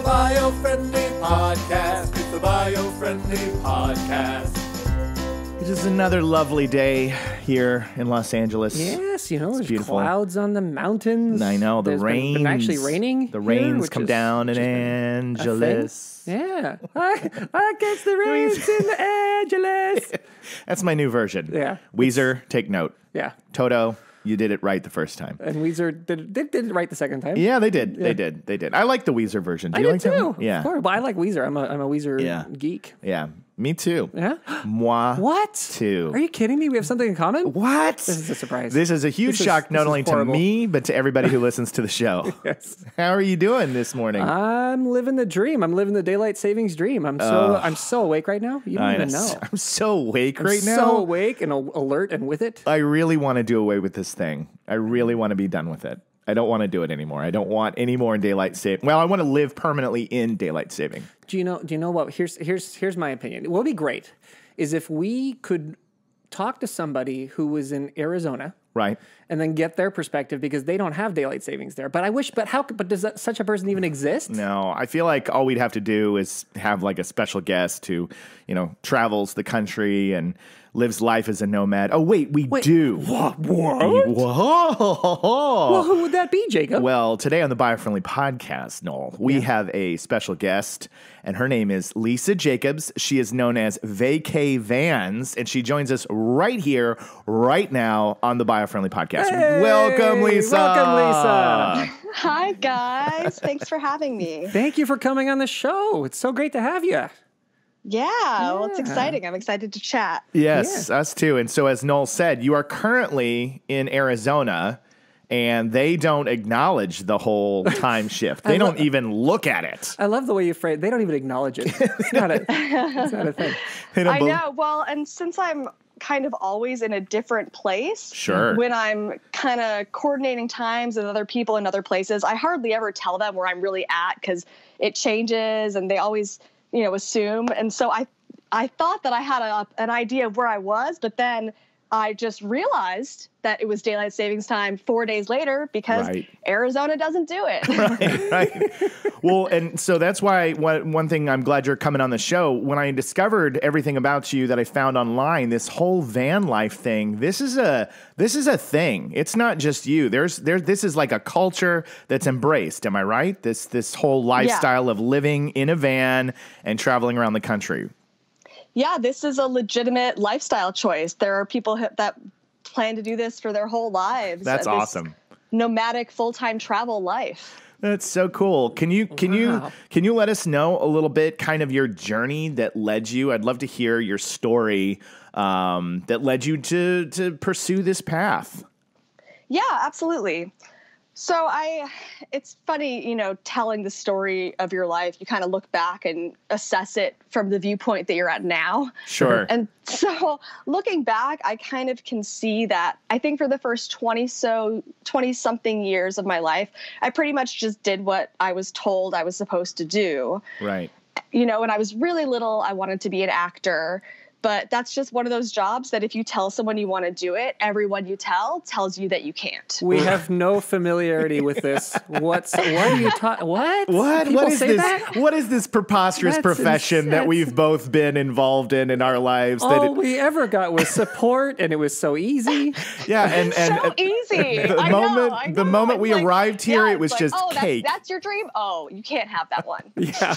Biofriendly Podcast. It's the Biofriendly Podcast. It is another lovely day here in Los Angeles. Yes, you know, it's there's beautiful. Clouds on the mountains. I know, the rain. Been actually raining. The here, rains come down in Angeles. Yeah. I guess the rains in Angeles. That's my new version. Yeah. Weezer, take note. Yeah. Toto, you did it right the first time. And Weezer did it right the second time. Yeah, they did. Yeah. They did. I like the Weezer version. Do you like too. that one? Yeah. Of course, but I like Weezer. I'm a Weezer geek. Yeah. Me too. Yeah? Moi What? too. Are you kidding me? We have something in common? What? This is a surprise. This is a huge shock, not only to me, but to everybody who listens to the show. Yes. How are you doing this morning? I'm living the dream. I'm living the daylight savings dream. I'm so awake right now. You don't even know. I'm so awake right now. So awake and alert and with it. I really want to do away with this thing. I really want to be done with it. I don't want to do it anymore. I don't want any more daylight saving. Well, I want to live permanently in daylight saving. Do you know what? Here's my opinion. What would be great is if we could talk to somebody who was in Arizona, right, and then get their perspective because they don't have daylight savings there. But does such a person even exist? No, I feel like all we'd have to do is have like a special guest who, travels the country and lives life as a nomad. Oh, wait, we do. What? Whoa. Well, who would that be, Jacob? Well, today on the Biofriendly Podcast, Noel, we have a special guest, and her name is Lisa Jacobs. She is known as VacayVans, and she joins us right here, right now on the Biofriendly Podcast. Hey, welcome, Lisa. Welcome, Lisa. Hi, guys. Thanks for having me. Thank you for coming on the show. It's so great to have you. Yeah, well, it's exciting. I'm excited to chat. Yes, us too. And so as Noel said, you are currently in Arizona, and they don't acknowledge the whole time shift. They don't even look at it. I love the way you phrase it. They don't even acknowledge it. It's not a thing. I know. Well, and since I'm kind of always in a different place, sure, when I'm kind of coordinating times with other people in other places, I hardly ever tell them where I'm really at because it changes and they always assume. And so I thought that I had an idea of where I was, but then I just realized that it was daylight savings time 4 days later because Arizona doesn't do it. Right. Well, and so that's why one thing I'm glad you're coming on the show. When I discovered everything about you that I found online, this whole van life thing, this is a thing. It's not just you. This is like a culture that's embraced. Am I right? This whole lifestyle of living in a van and traveling around the country. Yeah, this is a legitimate lifestyle choice. There are people that plan to do this for their whole lives. That's awesome. Nomadic full-time travel life. That's so cool. Can you let us know a little bit kind of your journey that led you? I'd love to hear your story that led you to pursue this path. Yeah, absolutely. So it's funny, telling the story of your life, you kind of look back and assess it from the viewpoint that you're at now. Sure. And so looking back, I kind of can see that I think for the first 20 something years of my life, I pretty much just did what I was told I was supposed to do. Right. When I was really little, I wanted to be an actor. But that's just one of those jobs that if you tell someone you want to do it, everyone you tell tells you that you can't. We have no familiarity with this. What are you talking? What? What is this? That? What is this preposterous profession that we've both been involved in our lives? All we ever got was support, and it was so easy. Yeah, and so easy. The moment we arrived here, it was just cake. That's your dream. Oh, you can't have that one. Yeah,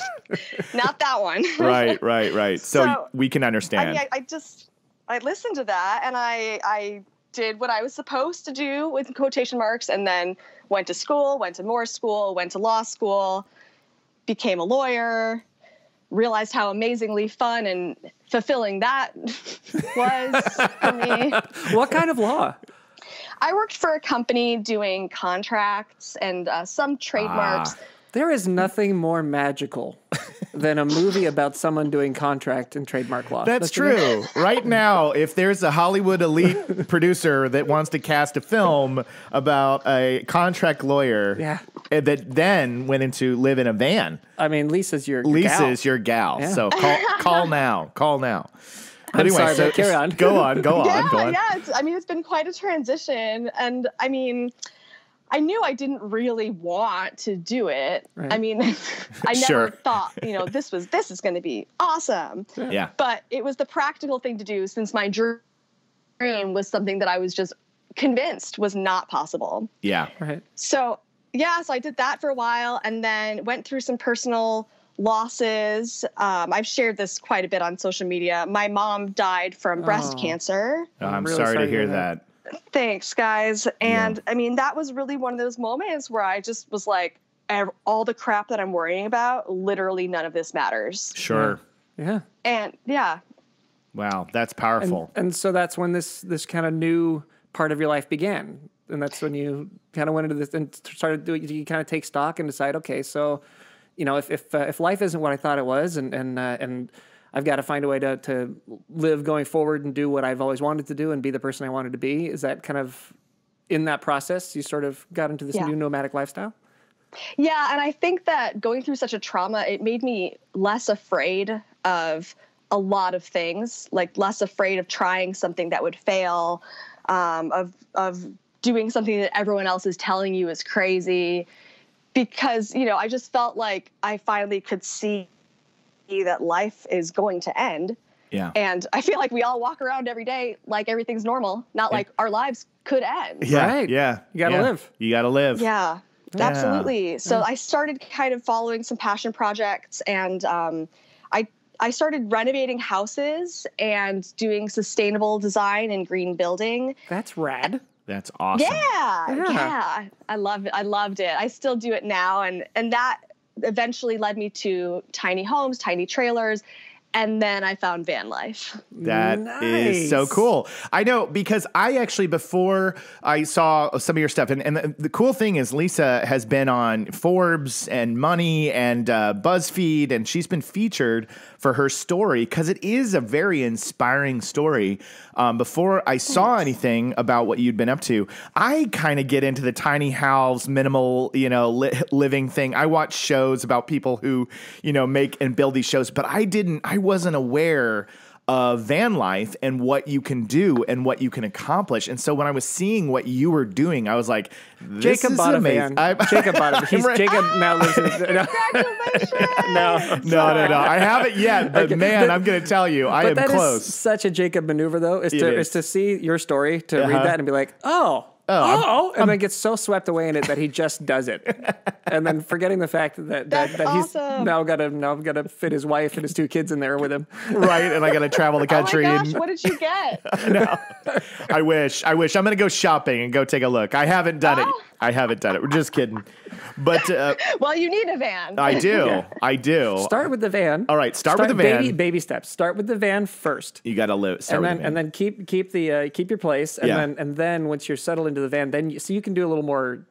not that one. Right. So we can understand. I listened to that and I did what I was supposed to do with quotation marks and then went to school, went to more school, went to law school, became a lawyer, realized how amazingly fun and fulfilling that was for me. What kind of law? I worked for a company doing contracts and some trademarks. There is nothing more magical than a movie about someone doing contract and trademark law. That's true. Right now, if there's a Hollywood elite producer that wants to cast a film about a contract lawyer that then went into live in a van. I mean, Lisa's your gal. Yeah. So call now. But anyway, sorry, so carry on. Go on. Yeah, it's been quite a transition. And I mean, I knew I didn't really want to do it. Right. I mean, I never Sure. thought, this is going to be awesome. Yeah. But it was the practical thing to do since my dream was something that I was just convinced was not possible. Yeah. Right. So I did that for a while and then went through some personal losses. I've shared this quite a bit on social media. My mom died from breast cancer. Oh, I'm really sorry to sorry hear to hear that. Thanks, guys. And I mean, that was really one of those moments where I just was like, all the crap that I'm worrying about, literally none of this matters. Sure. Yeah. And yeah. Wow, that's powerful. And so that's when this kind of new part of your life began. And that's when you kind of went into this and started doing, you kind of take stock and decide, okay, so, if life isn't what I thought it was and I've got to find a way to live going forward and do what I've always wanted to do and be the person I wanted to be. Is that kind of in that process you sort of got into this new nomadic lifestyle? Yeah, and I think that going through such a trauma, it made me less afraid of a lot of things, like less afraid of trying something that would fail, of doing something that everyone else is telling you is crazy, because, I just felt like I finally could see that life is going to end. Yeah. And I feel like we all walk around every day like everything's normal, not like our lives could end. Yeah. Right. Yeah. You gotta live. You got to live. Yeah, absolutely. So I started kind of following some passion projects, and I started renovating houses and doing sustainable design and green building. That's rad. That's awesome. Yeah. I love it. I loved it. I still do it now. And that eventually led me to tiny homes, tiny trailers. And then I found Vanlife. That is so cool. I know, because I actually, before I saw some of your stuff, and the cool thing is Lisa has been on Forbes and Money and BuzzFeed, and she's been featured for her story because it is a very inspiring story. Before I saw anything about what you'd been up to, I kind of get into the tiny house, minimal, living thing. I watch shows about people who, make and build these shows, but I wasn't aware of van life and what you can do and what you can accomplish. And so when I was seeing what you were doing, I was like, this Jacob is bought amazing. a van. Jacob bought it. Jacob now lives in No. I haven't yet, but man, I'm going to tell you, I am that close. Is such a Jacob maneuver, though, is to see your story, to read that and be like, and then get so swept away in it that he just does it, and then forgetting the fact that he's now got to fit his wife and his 2 kids in there with him, right? And I got to travel the country. Oh my gosh, what did you get? I wish. I'm going to go shopping and go take a look. I haven't done it. We're just kidding. But well, you need a van. I do. Yeah. I do. Start with the van. All right, start with the van. Baby steps. Start with the van first. You got to live. And then keep your place, and then once you're settled into the van, then you can do a little more.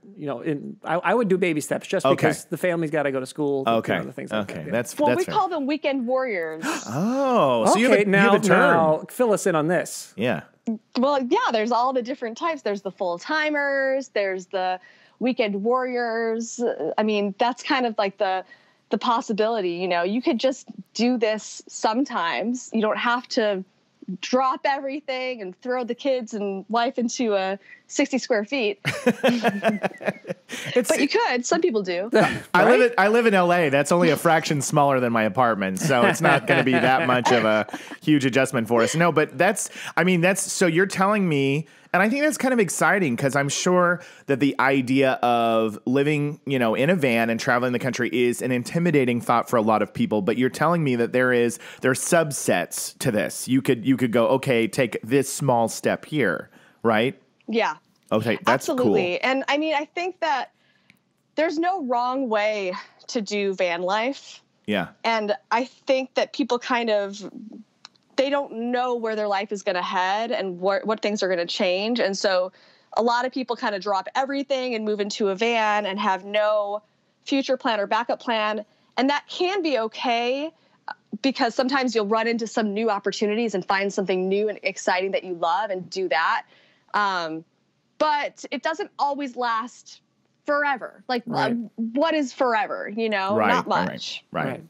I would do baby steps just because the family's got to go to school. Okay. The things like that. Yeah. That's we fair. call them weekend warriors. Oh, so okay, you have a term. now fill us in on this. Yeah. Well, yeah, there's all the different types. There's the full timers. There's the weekend warriors. I mean, that's kind of like the possibility. You could just do this sometimes. You don't have to drop everything and throw the kids and wife into 60 square feet. But you could. Some people do. I live in LA. That's only a fraction smaller than my apartment, so it's not going to be that much of a huge adjustment for us. No, but that's so you're telling me, and I think that's kind of exciting because I'm sure that the idea of living, in a van and traveling the country is an intimidating thought for a lot of people. But you're telling me that there are subsets to this. You could go, okay, take this small step here, right? Yeah. Okay, that's absolutely. cool. And I mean, I think that there's no wrong way to do van life. Yeah. And I think that people they don't know where their life is going to head and what things are going to change. And so a lot of people kind of drop everything and move into a van and have no future plan or backup plan. And that can be okay because sometimes you'll run into some new opportunities and find something new and exciting that you love and do that. But it doesn't always last forever. Like, what is forever? Not much. Right.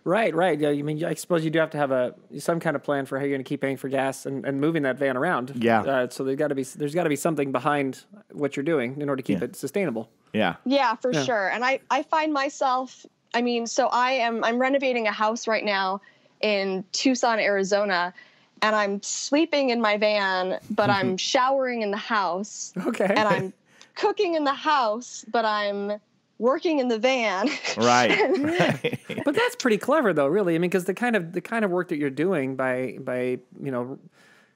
Right. Yeah, I mean, I suppose you do have to have some kind of plan for how you're going to keep paying for gas and moving that van around. Yeah. So there's got to be something behind what you're doing in order to keep it sustainable. Yeah. Yeah, for sure. And I find myself, I mean, so I'm renovating a house right now in Tucson, Arizona, and I'm sleeping in my van, but I'm showering in the house. Okay. And I'm cooking in the house, but I'm working in the van. Right. But that's pretty clever, though, really. I mean, because the kind of work that you're doing by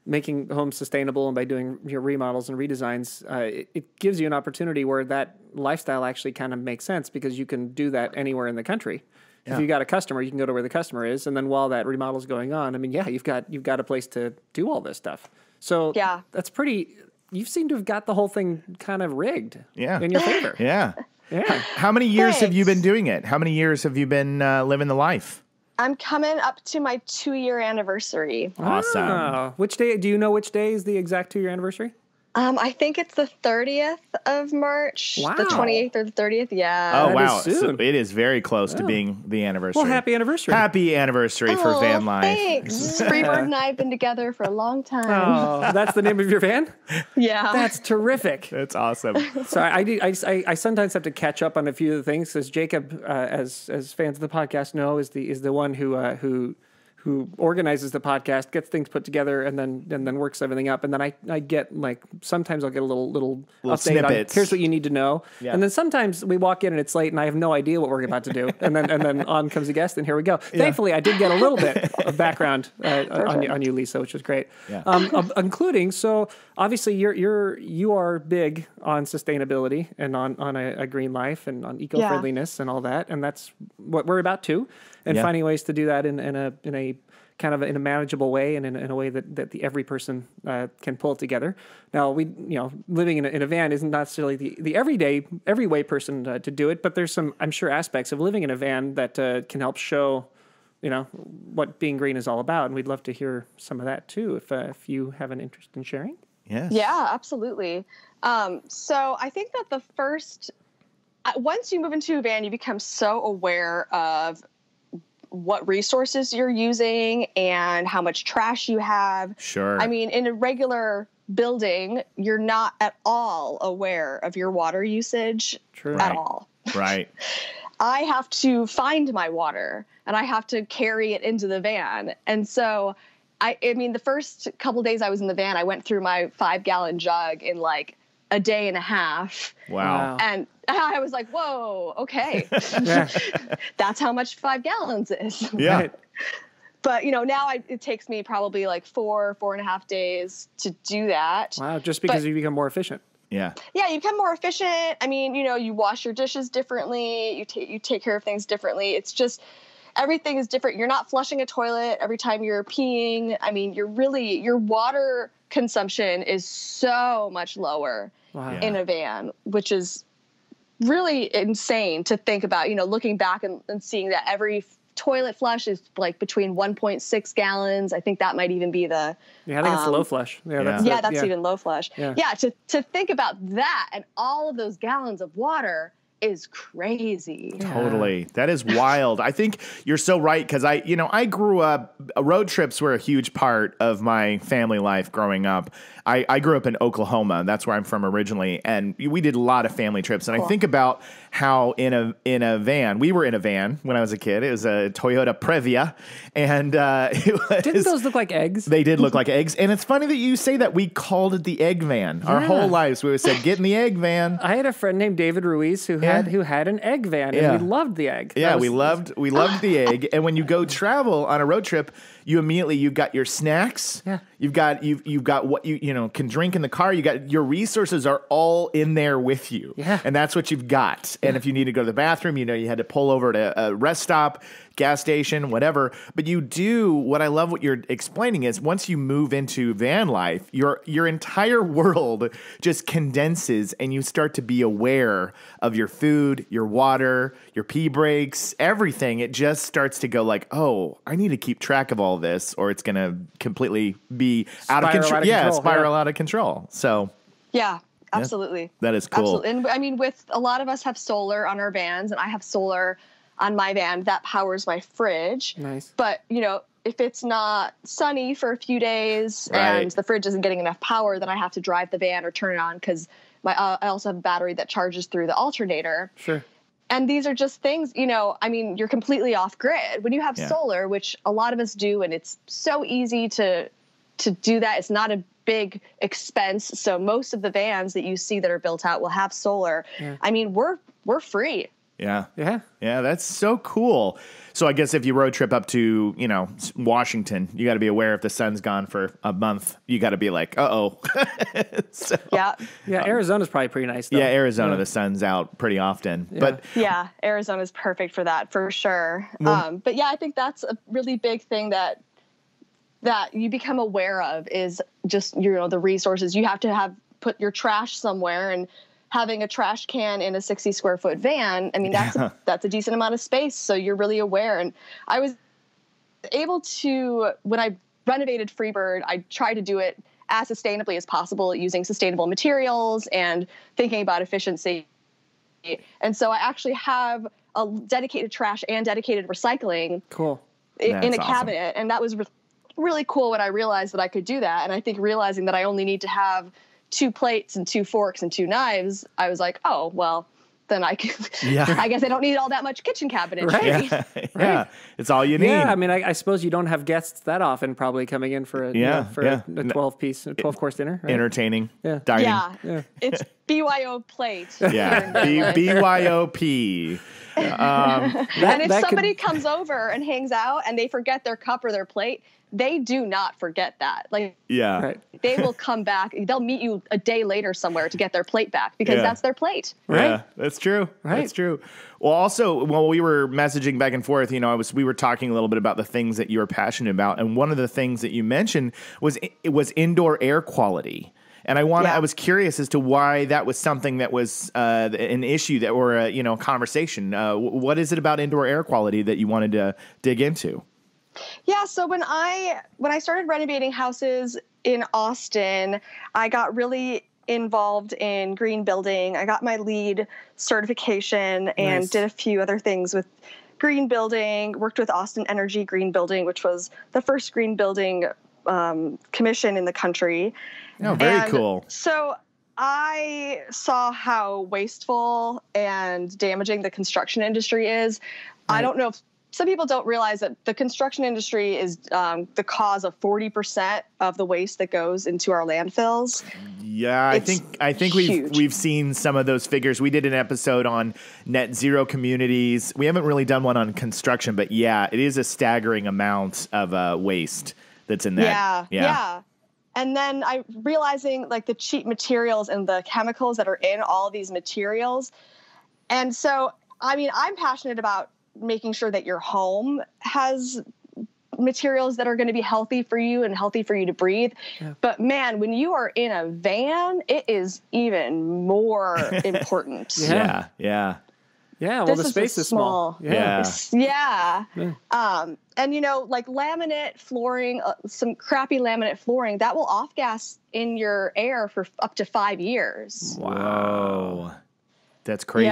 making homes sustainable and by doing your remodels and redesigns, it gives you an opportunity where that lifestyle actually kind of makes sense because you can do that anywhere in the country. If you got a customer, you can go to where the customer is, and then while that remodel is going on, I mean, yeah, you've got a place to do all this stuff. So that's pretty. You seem to have got the whole thing kind of rigged. In your favor. Yeah. Yeah. How many years have you been doing it? How many years have you been living the life? I'm coming up to my 2-year anniversary. Awesome. Oh, which day? Do you know which day is the exact 2-year anniversary? I think it's the 30th of March. Wow. The 28th or the 30th. Yeah. Oh, That wow. is soon. So it is very close to being the anniversary. Well, happy anniversary. Happy anniversary for van life. Thanks. Freebird and I have been together for a long time. Oh, that's the name of your van? Yeah. That's terrific. That's awesome. So I sometimes have to catch up on a few of the things because Jacob, as fans of the podcast know, is the one who organizes the podcast, gets things put together, and then works everything up. And then I get like sometimes I'll get a little update snippets. on here's what you need to know. Yeah. And then sometimes we walk in and it's late and I have no idea what we're about to do. And then on comes a guest and here we go. Thankfully, I did get a little bit of background on you, Lisa, which was great. Yeah. Including so obviously you are big on sustainability and on a green life and on eco-friendliness and all that, and that's what we're about too. And finding ways to do that in a kind of in a manageable way and in a way that the every person can pull it together. Now living in a van isn't necessarily the every way person to do it, but there's some I'm sure aspects of living in a van that can help show what being green is all about, and we'd love to hear some of that too if you have an interest in sharing. Yes. Yeah, absolutely. So I think that the first once you move into a van, you become so aware of what resources you're using and how much trash you have. Sure. I mean, in a regular building, you're not at all aware of your water usage at all. Right. I have to find my water and I have to carry it into the van. And so, I mean, the first couple of days I was in the van, I went through my 5-gallon jug in like a day and a half. Wow. And I was like, whoa, okay. That's how much 5 gallons is. Yeah. Right. But, now it takes me probably like 4.5 days to do that. Wow, just because you become more efficient. Yeah. Yeah, you become more efficient. I mean, you wash your dishes differently. You take care of things differently. It's just everything is different. You're not flushing a toilet every time you're peeing. I mean, your water consumption is so much lower in a van, which is really insane to think about, looking back and seeing that every toilet flush is like between 1.6 gallons. I think that might even be the... Yeah, I think it's low flush. That's even low flush. Yeah, to think about that and all of those gallons of water is crazy. Totally. That is wild. I think you're so right because I grew up, road trips were a huge part of my family life growing up. I grew up in Oklahoma. That's where I'm from originally. And we did a lot of family trips. And I think about how in a van, we were in a van when I was a kid. It was a Toyota Previa. And Didn't those look like eggs? They did look like eggs. And it's funny that you say that. We called it the egg van. Our whole lives. We always said, get in the egg van. I had a friend named David Ruiz who had an egg van, and we loved the egg. Yeah, we loved the egg. And when you go travel on a road trip, you've got your snacks. Yeah. You've got what you can drink in the car. You got your resources are all in there with you. Yeah. And that's what you've got. And if you need to go to the bathroom, you had to pull over to a rest stop, gas station, whatever. But what I love what you're explaining is once you move into van life, your entire world just condenses and you start to be aware of your food, your water, your pee breaks, everything. It just starts to go like, oh, I need to keep track of all this or it's going to completely be out of control. Yeah, spiral out of control. So yeah, absolutely. That is cool. Absolutely. And I mean, with a lot of us have solar on our vans and I have solar on my van that powers my fridge. Nice. But, you know, if it's not sunny for a few days and the fridge isn't getting enough power, then I have to drive the van or turn it on because I also have a battery that charges through the alternator. Sure. And these are just things, you know, I mean, you're completely off grid. When you have solar, which a lot of us do, and it's so easy to do that. It's not a big expense. So most of the vans that you see that are built out will have solar. Yeah. I mean, we're free. Yeah. Yeah. Yeah, that's so cool. So I guess if you road trip up to, you know, Washington, you got to be aware if the sun's gone for a month, you got to be like, uh-oh. So, yeah, Arizona's probably pretty nice, though. Yeah, Arizona, the sun's out pretty often. Yeah. But yeah, Arizona's perfect for that, for sure. But yeah, I think that's a really big thing that you become aware of is just, you know, the resources. You have to put your trash somewhere, and having a trash can in a 60 square foot van, I mean, that's a decent amount of space. So you're really aware. And I was able to, when I renovated Freebird, I tried to do it as sustainably as possible using sustainable materials and thinking about efficiency. And so I actually have a dedicated trash and dedicated recycling in a cabinet. And that was really cool when I realized that I could do that. And I think realizing that I only need to have 2 plates and 2 forks and 2 knives, I was like, oh, well, then I guess I don't need all that much kitchen cabinetry. Right. Yeah. It's all you need. Yeah. I mean, I suppose you don't have guests that often probably coming in for a 12 course dinner. Right? Entertaining. Yeah. Dining. Yeah. It's BYO plate. Yeah. BYOP. And if somebody comes over and hangs out and they forget their cup or their plate, they do not forget that. Like, they will come back. They'll meet you a day later somewhere to get their plate back because that's their plate. Right. Yeah, that's true. Right. That's true. Well, also, while we were messaging back and forth, you know, we were talking a little bit about the things that you were passionate about, and one of the things that you mentioned was indoor air quality. And I was curious as to why that was something that was an issue or a conversation. What is it about indoor air quality that you wanted to dig into? Yeah, so when I started renovating houses in Austin, I got really involved in green building. I got my LEED certification and did a few other things with green building, worked with Austin Energy Green Building, which was the first green building commission in the country. Oh, very cool. So I saw how wasteful and damaging the construction industry is. Right. I don't know if some people don't realize that the construction industry is the cause of 40% of the waste that goes into our landfills. Yeah, I think we've seen some of those figures. We did an episode on net zero communities. We haven't really done one on construction, but yeah, it is a staggering amount of waste that's in that. Yeah. And then I realizing like the cheap materials and the chemicals that are in all these materials. And so, I mean, I'm passionate about making sure that your home has materials that are going to be healthy for you and healthy for you to breathe. Yeah. But man, when you are in a van, it is even more important. Yeah. Well, the space is small. Yeah. And like laminate flooring, some crappy laminate flooring that will off gas in your air for up to 5 years. Wow. That's crazy.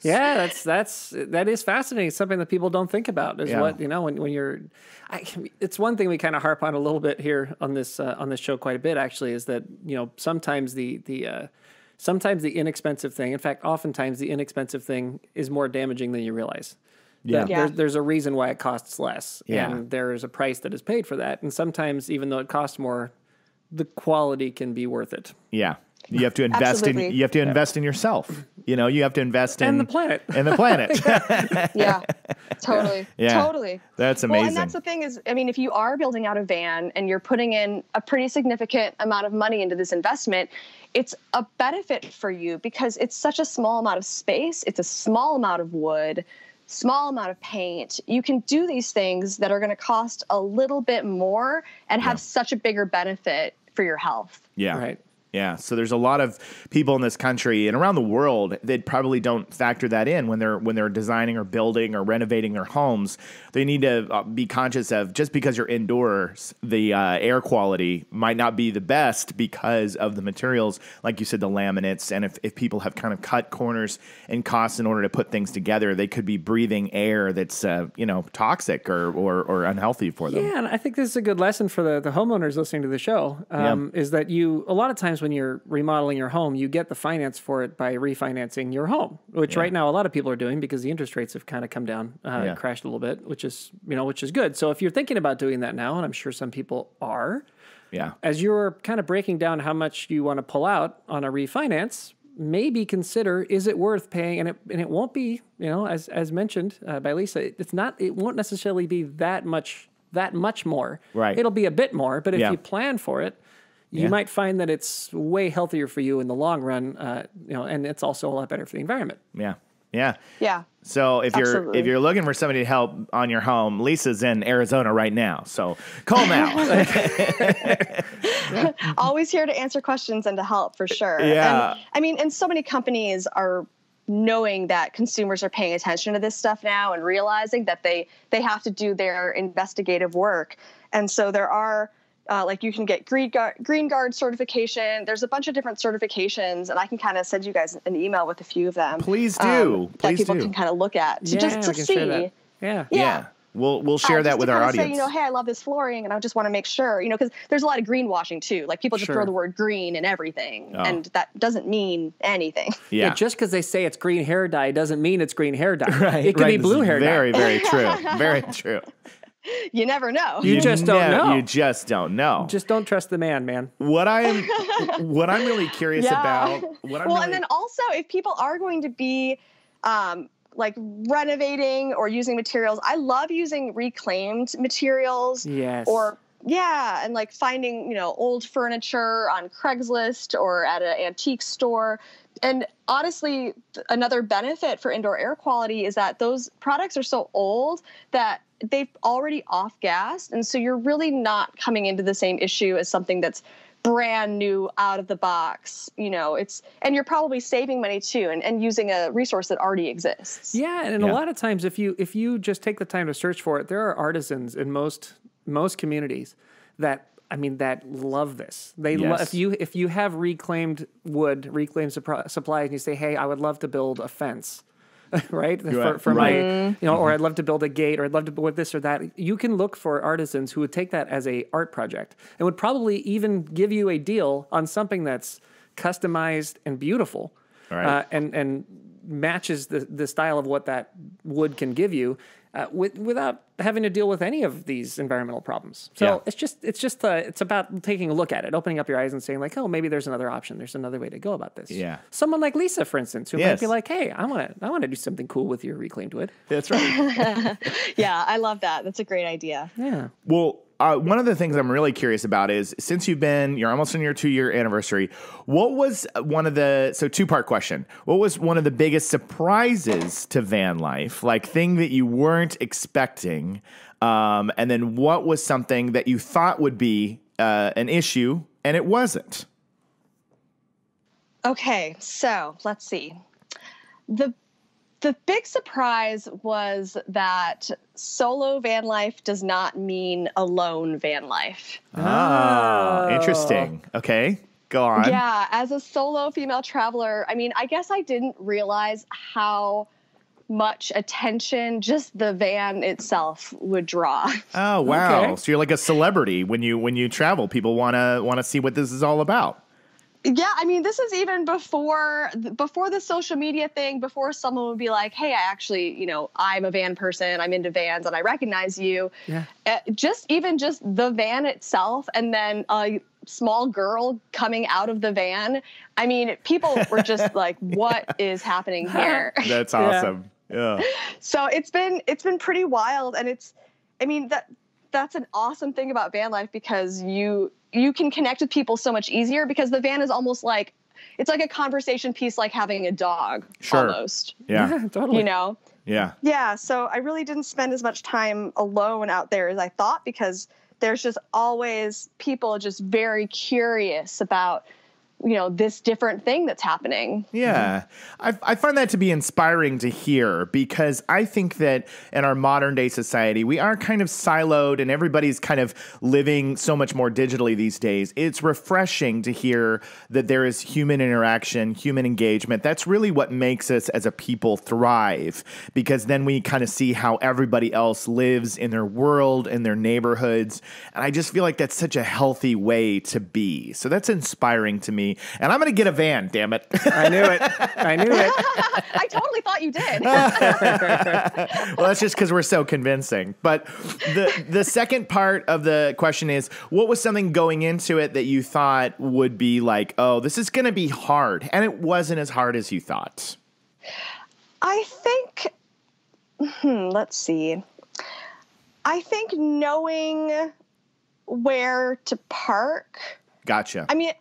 Yeah, that is fascinating. It's something that people don't think about is what, when you're, it's one thing we kind of harp on a little bit here on this show quite a bit actually, is that, sometimes the inexpensive thing, in fact, oftentimes the inexpensive thing is more damaging than you realize. Yeah. There's a reason why it costs less and there is a price that is paid for that. And sometimes even though it costs more, the quality can be worth it. Yeah. You have to invest in yourself. You have to invest in the planet. And the planet. Yeah. Totally. Yeah. Totally. That's amazing. Well, and that's the thing is, I mean, if you are building out a van and you're putting in a pretty significant amount of money into this investment, it's a benefit for you because it's such a small amount of space. It's a small amount of wood, small amount of paint. You can do these things that are going to cost a little bit more and have such a bigger benefit for your health. Yeah. Right. Yeah. So there's a lot of people in this country and around the world that probably don't factor that in when they're designing or building or renovating their homes. They need to be conscious of, just because you're indoors, the air quality might not be the best because of the materials, like you said, the laminates. And if people have kind of cut corners and costs in order to put things together, they could be breathing air that's toxic or unhealthy for them. Yeah, and I think this is a good lesson for the homeowners listening to the show. Is that a lot of times when you're remodeling your home, you get the finance for it by refinancing your home, which right now a lot of people are doing because the interest rates have kind of come down, crashed a little bit, which is good. So if you're thinking about doing that now, and I'm sure some people are, as you're kind of breaking down how much you want to pull out on a refinance, maybe consider, is it worth paying? And it won't be, as mentioned by Lisa, it won't necessarily be that much more. Right. It'll be a bit more, but if you plan for it, you might find that it's way healthier for you in the long run, and it's also a lot better for the environment. Yeah. Yeah. Yeah. So if you're looking for somebody to help on your home, Lisa's in Arizona right now. So call now. Always here to answer questions and to help, for sure. Yeah. And so many companies are knowing that consumers are paying attention to this stuff now and realizing that they have to do their investigative work. And so there are, you can get Green Guard certification. There's a bunch of different certifications, and I can kind of send you guys an email with a few of them. Please do. That people can kind of look at just to see. Yeah. We'll share that with our audience. Say, hey, I love this flooring, and I just want to make sure, because there's a lot of greenwashing too. Like people just throw the word green in everything, and that doesn't mean anything. Yeah, just because they say it's green hair dye doesn't mean it's green hair dye. Right. It could be blue hair dye. Very, very true. Very true. You never know. You just don't know. You just don't know. Just don't trust the man. What I'm really curious about. And then also, if people are going to be renovating or using materials, I love using reclaimed materials. Yes. And finding old furniture on Craigslist or at an antique store. And honestly, another benefit for indoor air quality is that those products are so old that they've already off-gassed. And so you're really not coming into the same issue as something that's brand new out of the box. And you're probably saving money too and using a resource that already exists. Yeah. And a lot of times if you just take the time to search for it, there are artisans in most communities that love this. If you have reclaimed wood, reclaimed supplies, and you say, hey, I would love to build a fence, right? For my, or I'd love to build a gate, or I'd love to build this or that. You can look for artisans who would take that as a art project and would probably even give you a deal on something that's customized and beautiful, and matches the style of what that wood can give you, without having to deal with any of these environmental problems. So it's about taking a look at it, opening up your eyes and saying like, oh, maybe there's another option. There's another way to go about this. Yeah. Someone like Lisa, for instance, who might be like, hey, I want to do something cool with your reclaimed wood. That's right. Yeah, I love that. That's a great idea. Yeah. Well, one of the things I'm really curious about is, since you're almost on your 2-year anniversary, what was two-part question. What was one of the biggest surprises to van life, thing that you weren't expecting? And then what was something that you thought would be an issue and it wasn't? Okay, so let's see. The big surprise was that solo van life does not mean alone van life. Interesting. Okay, go on. Yeah, as a solo female traveler, I guess I didn't realize how much attention just the van itself would draw. Oh, wow. Okay. So you're like a celebrity when you travel. People want to see what this is all about. Yeah, this is even before the social media thing, before someone would be like, hey, I actually, I'm a van person, I'm into vans, and I recognize you. Yeah. Just the van itself, and then a small girl coming out of the van. People were just like, what is happening here? That's awesome. Yeah. So it's been pretty wild, and that's an awesome thing about van life, because you can connect with people so much easier, because the van is almost like, it's like a conversation piece, like having a dog. Sure. Almost. Yeah. Totally. Yeah. Yeah. So I really didn't spend as much time alone out there as I thought, because there's just always people just very curious about this different thing that's happening. Yeah. I find that to be inspiring to hear, because I think that in our modern day society, we are kind of siloed and everybody's kind of living so much more digitally these days. It's refreshing to hear that there is human interaction, human engagement. That's really what makes us as a people thrive, because then we kind of see how everybody else lives in their world, in their neighborhoods. And I just feel like that's such a healthy way to be. So that's inspiring to me. And I'm going to get a van, damn it. I knew it. I totally thought you did. Well, that's just because we're so convincing. But the second part of the question is, what was something going into it that you thought would be like, oh, this is going to be hard, and it wasn't as hard as you thought? I think, let's see. I think knowing where to park. Gotcha. I mean,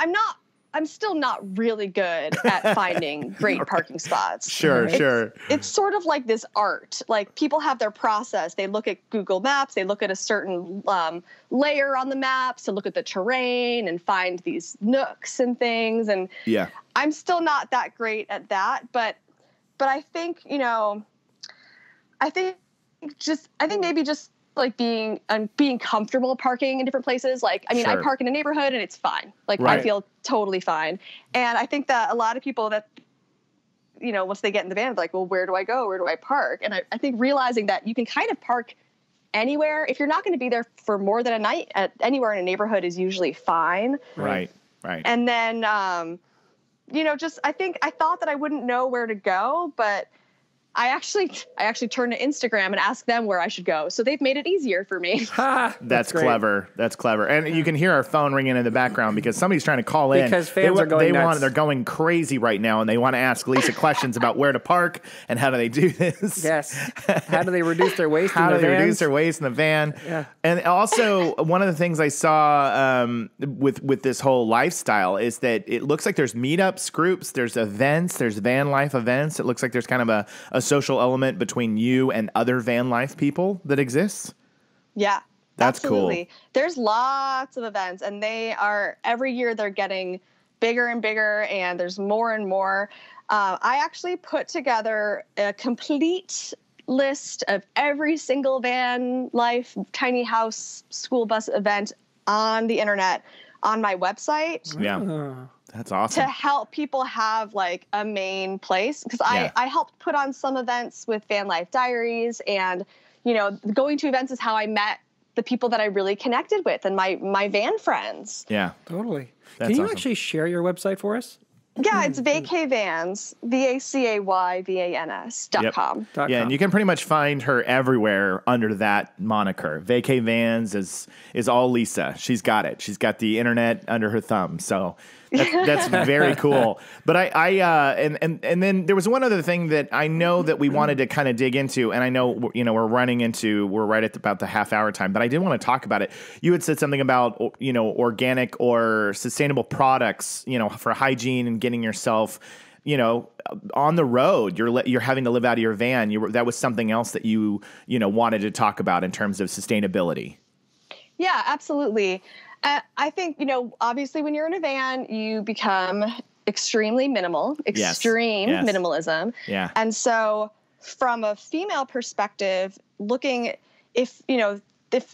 I'm still not really good at finding great parking spots. Sure. It's sort of like this art. Like, people have their process. They look at Google Maps. They look at a certain layer on the maps to look at the terrain and find these nooks and things. And yeah, I'm still not that great at that. But I think, I think maybe just like being comfortable parking in different places. Like, I mean, Sure. I park in a neighborhood and it's fine. Like, Right. I feel totally fine. And I think that a lot of people that, once they get in the van, they're like, well, where do I go? Where do I park? And I think realizing that you can kind of park anywhere. If you're not going to be there for more than a night, anywhere in a neighborhood is usually fine. Right. And then, I thought that I wouldn't know where to go, but I actually turned to Instagram and asked them where I should go. So they've made it easier for me. That's great. clever. That's clever. And you can hear our phone ringing in the background because somebody's trying to call in. Because fans are going nuts. They're going crazy right now, and they want to ask Lisa questions about where to park and how do they do this. Yes. How do they reduce their waste How in do their they vans? reduce their waste in the van? Yeah. And also, one of the things I saw with this whole lifestyle is that it looks like there's meetups, groups, there's events, there's van life events. It looks like there's kind of a social element between you and other van life people that exists. Yeah, That's absolutely. cool. There's lots of events, and every year they're getting bigger and bigger, and there's more and more. I actually put together a complete list of every single van life, tiny house, school bus event on the internet on my website. Yeah. That's awesome. To help people have like a main place. Because I helped put on some events with Van Life Diaries, and, going to events is how I met the people that I really connected with and my van friends. Yeah. Totally. That's Can you awesome. actually share your website for us? Yeah, it's VacayVans, VacayVans.com. Yeah, and you can pretty much find her everywhere under that moniker. VacayVans is all Lisa. She's got it. She's got the internet under her thumb. So that's very cool. But and then there was one other thing that I know that we wanted to kind of dig into, and I know we're right at about the half hour time, but I did want to talk about it. You had said something about organic or sustainable products, for hygiene and getting yourself on the road. You're having to live out of your van. That was something else that you wanted to talk about in terms of sustainability. Yeah, absolutely. I think, obviously when you're in a van, you become extremely minimalism. Yeah. And so from a female perspective, looking if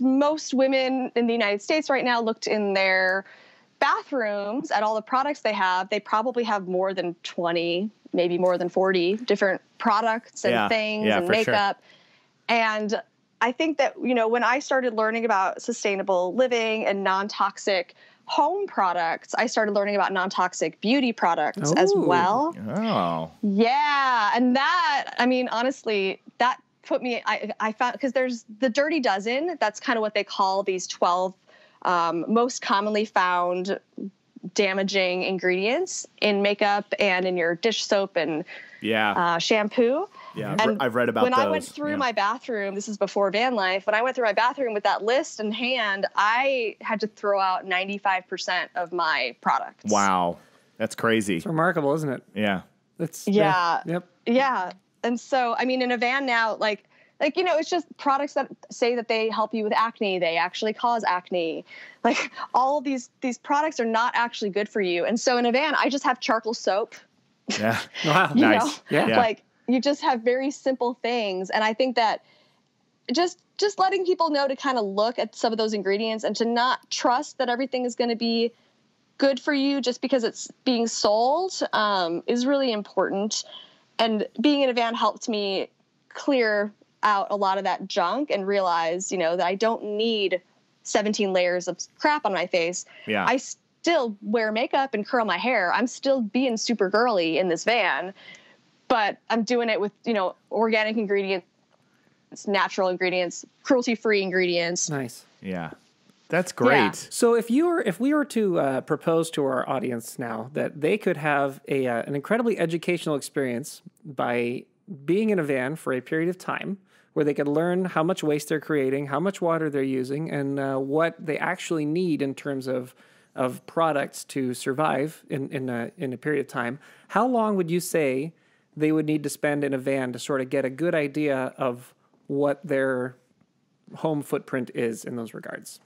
most women in the United States right now looked in their bathrooms at all the products they probably have more than 20, maybe more than 40 different products and things and makeup. Sure. And I think that, when I started learning about sustainable living and non-toxic home products, I started learning about non-toxic beauty products as well. Oh. Yeah. And that, honestly, that put me, I found, because there's the Dirty Dozen. That's kind of what they call these 12 most commonly found damaging ingredients in makeup and in your dish soap and shampoo. Yeah, and I've read about when those. I went through my bathroom, this is before van life, when I went through my bathroom with that list in hand, I had to throw out 95% of my products. Wow. That's crazy. It's remarkable, isn't it? Yeah. It's Yeah. Yep. Yeah. And so, in a van now, like Like, it's just products that say that they help you with acne. They actually cause acne. Like, all of these products are not actually good for you. And so in a van, I just have charcoal soap. Yeah. Wow. Nice. Yeah. Like, you just have very simple things. And I think that just letting people know to kind of look at some of those ingredients and to not trust that everything is going to be good for you just because it's being sold is really important. And being in a van helped me clear out a lot of that junk and realize, that I don't need 17 layers of crap on my face. Yeah. I still wear makeup and curl my hair. I'm still being super girly in this van, but I'm doing it with, organic ingredients, natural ingredients, cruelty-free ingredients. Nice. Yeah. That's great. Yeah. So if we were to propose to our audience now that they could have an incredibly educational experience by being in a van for a period of time, where they could learn how much waste they're creating, how much water they're using, and what they actually need in terms of products to survive in a period of time, how long would you say they would need to spend in a van to sort of get a good idea of what their home footprint is in those regards?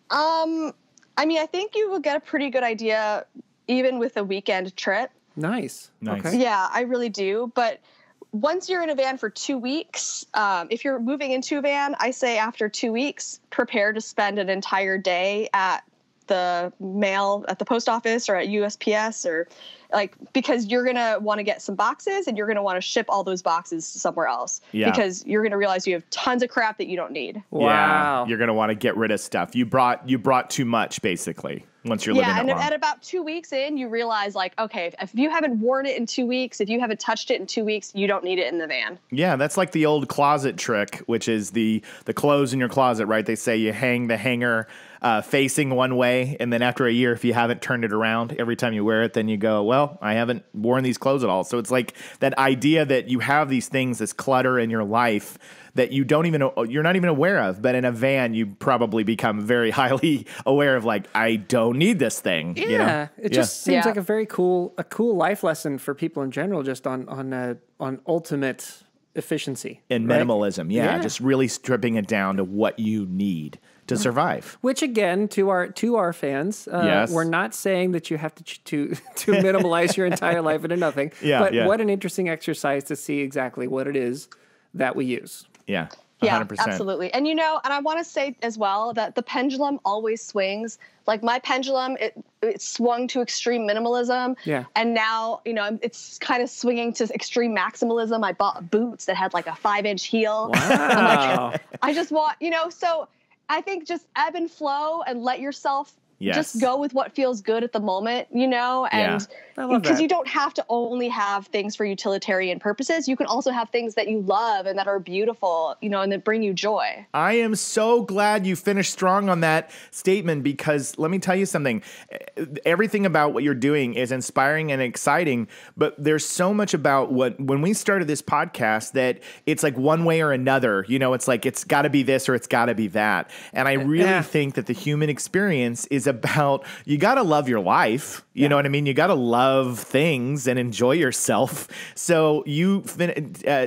I think you will get a pretty good idea even with a weekend trip. Nice. Nice. Okay. Yeah, I really do. But once you're in a van for 2 weeks, if you're moving into a van, I say after 2 weeks, prepare to spend an entire day at the mail, at the post office or at USPS, or because you're going to want to get some boxes and you're going to want to ship all those boxes somewhere else because you're going to realize you have tons of crap that you don't need. Wow. Yeah, you're going to want to get rid of stuff. You brought too much, basically, once you're living it long. Yeah, and at about 2 weeks in, you realize, okay, if you haven't worn it in 2 weeks, if you haven't touched it in 2 weeks, you don't need it in the van. Yeah, that's like the old closet trick, which is the clothes in your closet, right? They say you hang the hanger facing one way, and then after a year, if you haven't turned it around, every time you wear it, then you go, well, I haven't worn these clothes at all. So it's like that idea that you have these things, this clutter in your life that you're not even aware of. But in a van, you probably become very highly aware of, I don't need this thing. Yeah, it just seems like a very cool life lesson for people in general, just on ultimate efficiency and minimalism. Yeah, just really stripping it down to what you need to survive. Which again, to our fans, we're not saying that you have to minimalize your entire life into nothing. But what an interesting exercise to see exactly what it is that we use. Yeah. 100%. Yeah, absolutely. And and I want to say as well that the pendulum always swings. Like my pendulum, it swung to extreme minimalism. Yeah. And now, it's kind of swinging to extreme maximalism. I bought boots that had a 5-inch heel. Wow. I just want, so I think just ebb and flow and let yourself just go with what feels good at the moment, and because you don't have to only have things for utilitarian purposes. You can also have things that you love and that are beautiful, and that bring you joy. I am so glad you finished strong on that statement, because let me tell you something. Everything about what you're doing is inspiring and exciting, but there's so much about when we started this podcast that it's like one way or another, it's like it's got to be this or it's got to be that. And I really think that the human experience is about, you got to love your life. You know what I mean? You got to love things and enjoy yourself. So you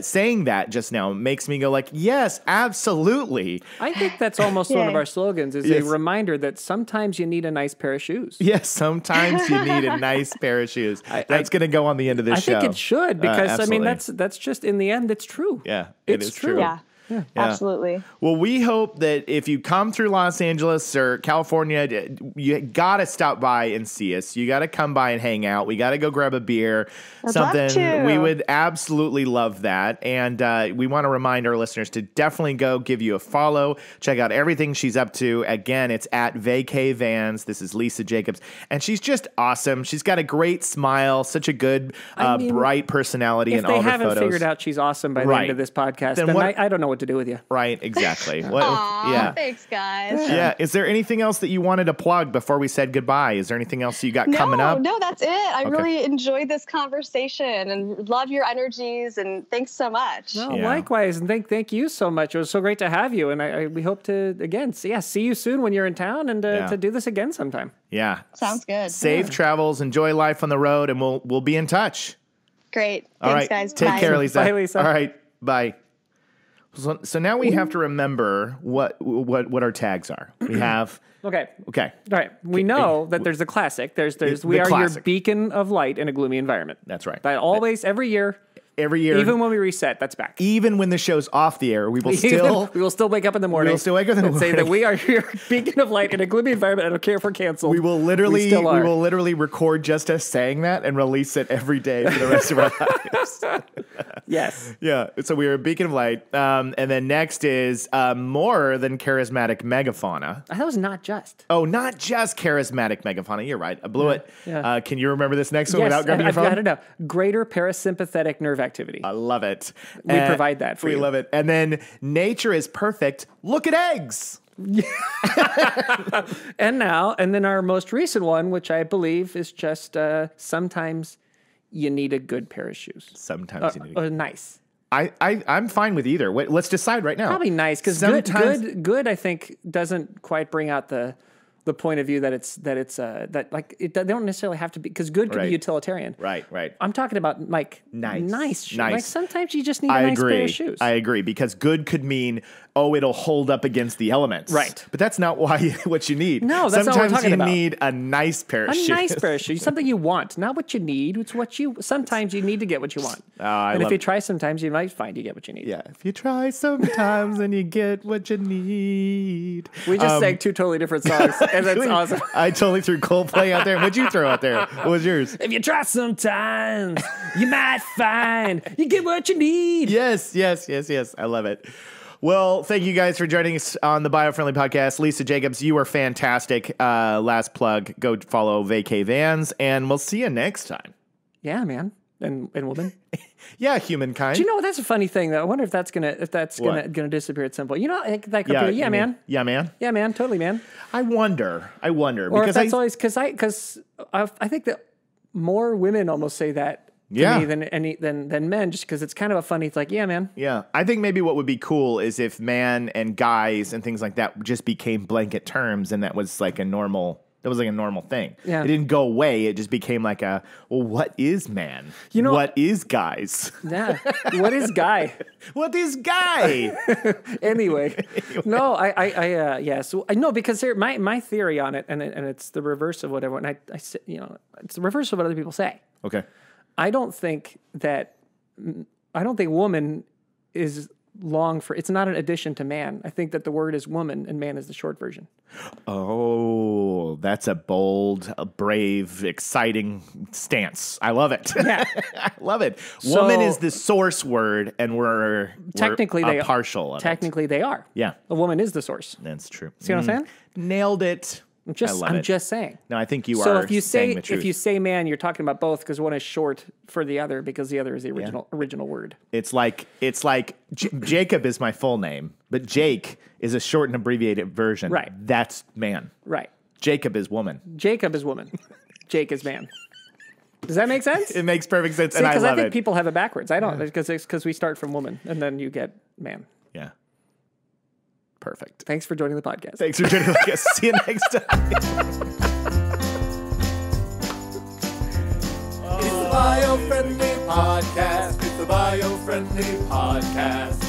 saying that just now makes me go yes, absolutely. I think that's almost one of our slogans, is a reminder that sometimes you need a nice pair of shoes. Yes, sometimes you need a nice pair of shoes. That's going to go on the end of this show. I think it should, because that's just, in the end, it's true. Yeah, it's is true. Yeah. Yeah. Absolutely. Well, we hope that if you come through Los Angeles or California, you got to stop by and see us. You got to come by and hang out. We got to go grab a beer, something. We would absolutely love that. And we want to remind our listeners to definitely go give you a follow. Check out everything she's up to. Again, it's at VacayVans. This is Lisa Jacobs. And she's just awesome. She's got a great smile, such a good, bright personality in all her photos. If they haven't figured out she's awesome by the end of this podcast, then I don't know what to do with you. Right, exactly. Thanks, guys. Yeah. Is there anything else that you wanted to plug before we said goodbye? Is there anything else you got coming up? No, that's it. I really enjoyed this conversation and love your energies, and thanks so much. Well, likewise, and thank you so much. It was so great to have you, and we hope to again see you soon when you're in town, and to do this again sometime. Yeah, sounds good. Safe travels, enjoy life on the road, and we'll be in touch. Great. All Thanks, right, guys. Take care, Lisa. Bye, Lisa. All right, bye. So now we have to remember what our tags are. We have Okay. okay. All right. We know that there's a classic. We are classic. your beacon of light in a gloomy environment. That's right. That always, every year, Even when we reset, that's back. even when the show's off the air, we will still wake up in the morning. We will still wake up in the and say that morning. we are your beacon of light in a gloomy environment. I don't care if we're canceled. we will literally still are. record just us saying that and release it every day for the rest of our lives. Yes. Yeah. So we are a beacon of light. And then next is more than charismatic megafauna. That was not just. Oh, not just charismatic megafauna. You're right. I blew it. Yeah. Can you remember this next one Yes, without grabbing your I've phone? got it now. Greater parasympathetic nerve activity. I love it. We provide that for we you. love it. And then nature is perfect. Look at eggs. And then our most recent one, which I believe is just sometimes you need a good pair of shoes. Sometimes you need Or nice. I'm fine with either. Wait, let's decide right now. Probably nice because good I think doesn't quite bring out the point of view that they don't necessarily have to be, because good could be utilitarian. Right. I'm talking about like Nice. shoes. Like sometimes you just need a nice pair of shoes. I agree, because good could mean, it'll hold up against the elements. Right. But that's not what you need. No, that's not what we're talking about. Sometimes you need a nice pair of shoes. A nice pair of shoes, something you want, not what you need. It's what you. Sometimes you need to get what you want. And if you try, sometimes you might find you get what you need. Yeah, if you try sometimes, then you get what you need. We just sang two totally different songs, and that's awesome. I totally threw Coldplay out there. What'd you throw out there? What was yours? If you try sometimes, you might find you get what you need. Yes. I love it. Well, thank you guys for joining us on the Biofriendly podcast. Lisa Jacobs, you are fantastic. Last plug, go follow VacayVans, and we'll see you next time. Yeah, man. And woman. Yeah, humankind. Do you know, that's a funny thing though. I wonder if that's gonna disappear at some point. You know, like Yeah, man. Yeah, man. Yeah, man. Totally, man. I wonder Or because if that's always because I think that more women almost say that to me than men, just because it's kind of a funny. It's like, yeah, man. Yeah, I think maybe what would be cool is if man and guys and things like that just became blanket terms, and that was like a normal. That was like a normal thing. Yeah. It didn't go away. It just became like what is man? You know, what is guys? Yeah. What is guy? What is guy? Anyway, no, So I know, because my theory on it, and it's the reverse of what everyone, I say, it's the reverse of what other people say. Okay. I don't think woman is long for, it's not an addition to man. I think that the word is woman and man is the short version. Oh, that's a bold, brave, exciting stance. I love it. Yeah. I love it. Woman is the source word, and we're partial of Technically, they are. Yeah. A woman is the source. That's true. See what I'm saying? Nailed it. I'm just saying. No, I think you so are. if you saying the truth. if you say man, you're talking about both, because one is short for the other, because the other is the original word. It's like Jacob is my full name, but Jake is a short and abbreviated version. Right. That's man. Right. Jacob is woman. Jacob is woman. Jake is man. Does that make sense? It makes perfect sense, See, and I love it. Because I think people have it backwards. I don't, because we start from woman and then you get man. Yeah. Perfect. Thanks for joining the podcast. Thanks for joining us. See you next time. It's the Biofriendly Podcast. It's the Biofriendly Podcast.